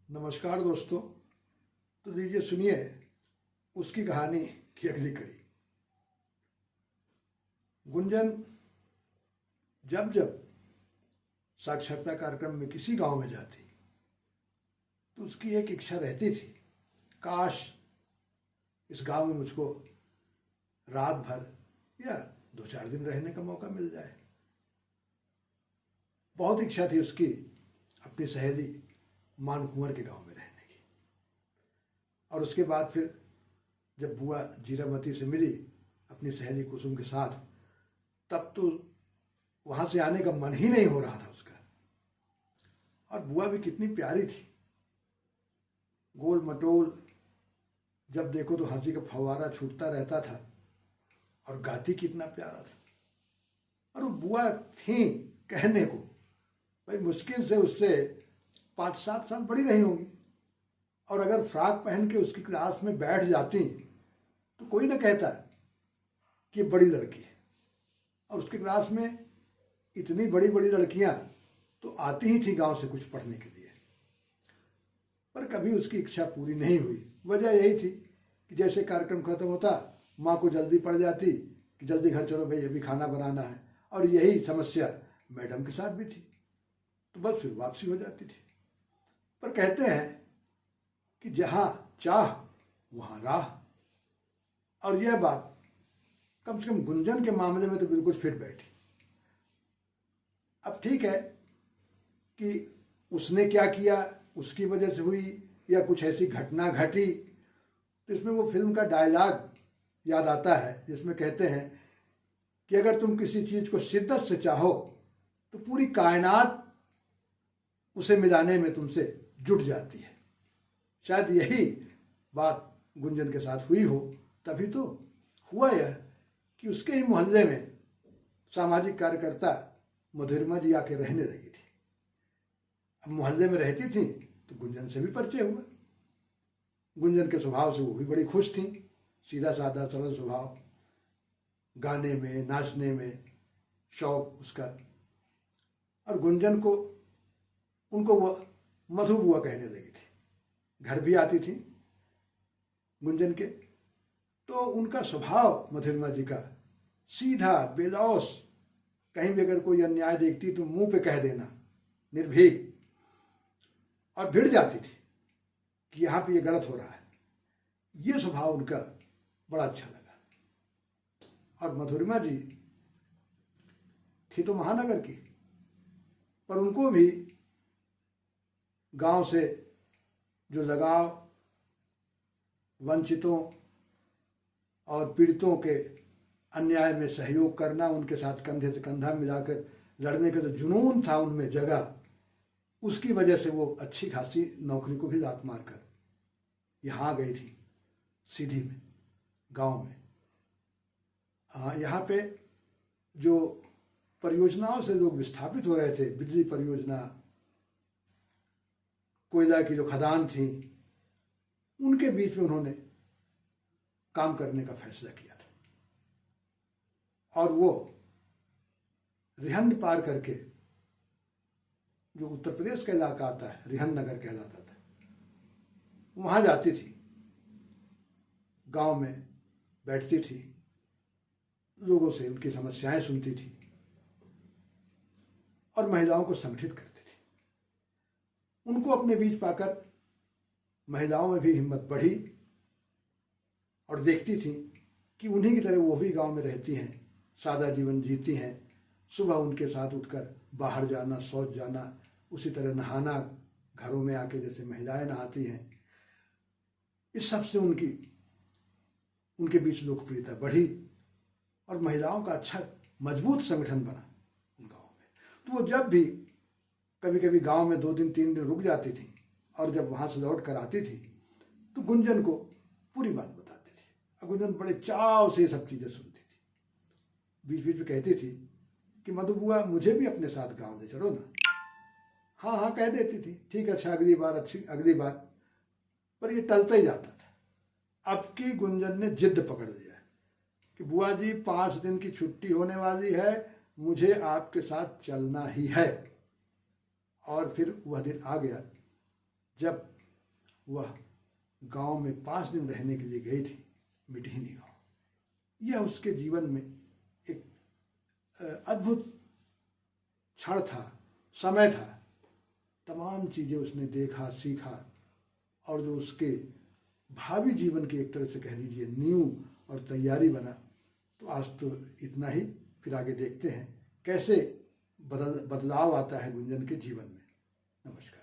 नमस्कार दोस्तों। तो लीजिए सुनिए उसकी कहानी की अगली कड़ी। गुंजन जब जब साक्षरता कार्यक्रम में किसी गांव में जाती तो उसकी एक इच्छा रहती थी, काश इस गांव में मुझको रात भर या 2-4 दिन रहने का मौका मिल जाए। बहुत इच्छा थी उसकी अपनी सहेली मानकुंवर के गांव में रहने की। और उसके बाद फिर जब बुआ जीरामती से मिली अपनी सहेली कुसुम के साथ, तब तो वहाँ से आने का मन ही नहीं हो रहा था उसका। और बुआ भी कितनी प्यारी थी, गोल मटोल, जब देखो तो हंसी का फव्वारा छूटता रहता था और गाती कितना प्यारा था। और वो बुआ थी कहने को, भाई मुश्किल से उससे 5-7 साल बड़ी रही होंगी। और अगर फ्रॉक पहन के उसकी क्लास में बैठ जाती तो कोई ना कहता कि बड़ी लड़की है। और उसकी क्लास में इतनी बड़ी बड़ी लड़कियां तो आती ही थी गांव से कुछ पढ़ने के लिए, पर कभी उसकी इच्छा पूरी नहीं हुई। वजह यही थी कि जैसे कार्यक्रम खत्म होता माँ को जल्दी पड़ जाती कि जल्दी घर चलो भाई, अभी खाना बनाना है। और यही समस्या मैडम के साथ भी थी, तो बस फिर वापसी हो जाती थी। पर कहते हैं कि जहाँ चाह वहाँ राह। और यह बात कम से कम गुंजन के मामले में तो बिल्कुल फिट बैठी। अब ठीक है कि उसने क्या किया, उसकी वजह से हुई या कुछ ऐसी घटना घटी, तो इसमें वो फिल्म का डायलॉग याद आता है जिसमें कहते हैं कि अगर तुम किसी चीज़ को शिद्दत से चाहो तो पूरी कायनात उसे मिलाने में तुमसे जुट जाती है। शायद यही बात गुंजन के साथ हुई हो, तभी तो हुआ यह कि उसके ही मोहल्ले में सामाजिक कार्यकर्ता मधुरिमा जी आके रहने लगी थी। अब मोहल्ले में रहती थी तो गुंजन से भी परिचय हुआ। गुंजन के स्वभाव से वो भी बड़ी खुश थी, सीधा साधा सरल स्वभाव, गाने में नाचने में शौक उसका। और गुंजन को उनको वो मधु बुआ कहने लगी थी। घर भी आती थी गुंजन के, तो उनका स्वभाव मधुरिमा जी का सीधा बेलौस, कहीं भी अगर कोई अन्याय देखती तो मुंह पे कह देना निर्भीक, और भिड़ जाती थी कि यहाँ पे ये गलत हो रहा है। ये स्वभाव उनका बड़ा अच्छा लगा। और मधुरिमा जी थी तो महानगर की, पर उनको भी गांव से जो लगाव, वंचितों और पीड़ितों के अन्याय में सहयोग करना, उनके साथ कंधे से कंधा मिलाकर लड़ने का जो जुनून था उनमें जगह, उसकी वजह से वो अच्छी खासी नौकरी को भी लात मार कर यहाँ गई थी सीधी में, गांव में। यहाँ पे जो परियोजनाओं से लोग विस्थापित हो रहे थे, बिजली परियोजना, कोयला की जो खदान थी, उनके बीच में उन्होंने काम करने का फैसला किया था। और वो रिहंद पार करके, जो उत्तर प्रदेश का इलाका आता है, रिहंद नगर कहलाता था, वहाँ जाती थी, गांव में बैठती थी, लोगों से उनकी समस्याएं सुनती थी और महिलाओं को संगठित करती थी। उनको अपने बीच पाकर महिलाओं में भी हिम्मत बढ़ी और देखती थी कि उन्हीं की तरह वो भी गांव में रहती हैं, सादा जीवन जीती हैं। सुबह उनके साथ उठकर बाहर जाना, शौच जाना, उसी तरह नहाना घरों में आके जैसे महिलाएं नहाती हैं। इस सब से उनके बीच लोकप्रियता बढ़ी और महिलाओं का अच्छा मजबूत संगठन बना उन गाँव में। तो वो जब भी कभी कभी गांव में 2 दिन 3 दिन रुक जाती थी और जब वहाँ से लौट कर आती थी तो गुंजन को पूरी बात बताती थी। और गुंजन बड़े चाव से ये सब चीज़ें सुनती थी। बीच बीच में कहती थी कि मधु बुआ मुझे भी अपने साथ गाँव ले चलो ना। हाँ हाँ कह देती थी, ठीक है, अच्छा अगली बार। पर ये टलता ही जाता था। अब की गुंजन ने जिद पकड़ लिया कि बुआ जी 5 दिन की छुट्टी होने वाली है, मुझे आपके साथ चलना ही है। और फिर वह दिन आ गया जब वह गांव में 5 दिन रहने के लिए गई थी, मिठीनी गांव। यह उसके जीवन में एक अद्भुत क्षण था, समय था। तमाम चीज़ें उसने देखा, सीखा, और जो उसके भावी जीवन की एक तरह से कह लीजिए नींव और तैयारी बना। तो आज तो इतना ही, फिर आगे देखते हैं कैसे बदलाव आता है गुंजन के जीवन में। नमस्कार।